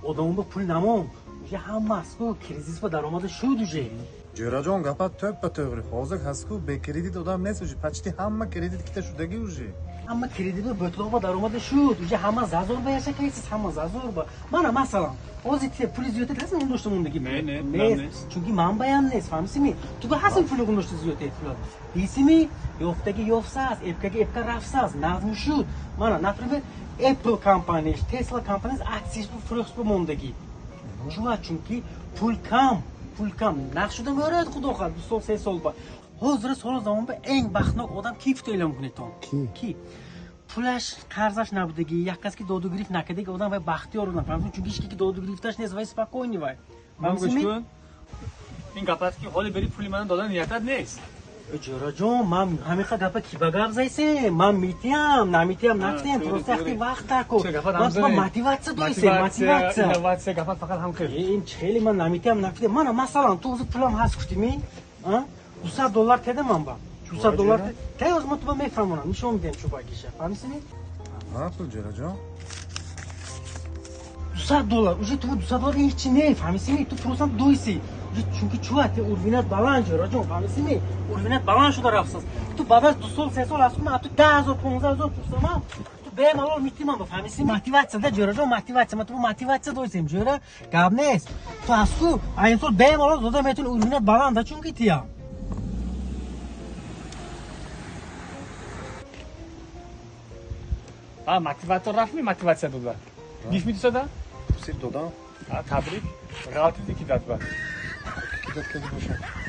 odamın bu pul namon. Uje hamma asku krizis va daromadi shud uje. Jo'rajon gapar to'ppa to'g'ri. Hozir hasku be kredit odam nes uje. Почти hamma kredit ikkita shudagi uje. Hamma kredit va bo'tloq va daromadi shud. Uje hamma zazor ba yashaysiz, hamma zazor ba. Mana masalan, hozir pul ziyot etasiz men do'stim undagi. Ne? Chunki manbayam nes, fahmisizmi? Tu ba hasil pul undashti ziyot etdilar. Deysizmi? Yo'qdagi yo'qsaz, epka rafsaz, nazm shud. Mana, например, Apple kompaniyasi, Tesla kompaniyasi aksiyasi frost bu mondagi. Shuna chunki pul kam. Naqshudan ko'radi xudo xohlasa, bu sol ses olba. Hozir so'l zamonda eng baxtli odam kif e'lon qilyapti. Ki pulash qarzash nabudagi, yaqqaski dodugrift nakadagi odam va baxtiyor odam. Fahmsiz? Chunki ishki dodugriftаш nes va spokойный va. Fahmsizmi? این گپاست که حالی بری پولی من دادن نیتت نیست. Jo'rajon, men hamisha gapga kibagab zaysan. Men mitiyam, naqdiyam, просто вақти vaqt tako. Men motivatsiya do'ysan, motivatsiya. Innovatsiya gapat faqat ham qil. این چهلی من نمیتونم نفته من مثلا تو از پولم هست کشتیمی $200 تده من با $200 تده از من تو با میفهمونم نشون میدم چوبا گیشه فهمیسینی؟ Ha pul Jo'rajon? $200 уже تو $200 هیچی نه فهمیسینی تو پروسان دویسی چونکی چوات اوربینات بالان Jo'rajon فهمیسینی اوربینات بالان شده رفساز تو بعد از 2 سال 3 سال از من تو 10,000 15,000 پوستم bemalol mitimam bu fahmiysiz motivatsiyada Jo'rajon motivatsiya men bu motivatsiya do'ysam Jo'ra gap nes tu asku aynsol bemalol zoda metin urminat balanda chunki tiyam Ha motivator rafmi motivatsiya dodlar. Gif mi dusada? Pul dodam. Ha tabrik. G'alati ki datba. Ikki datga boshqa.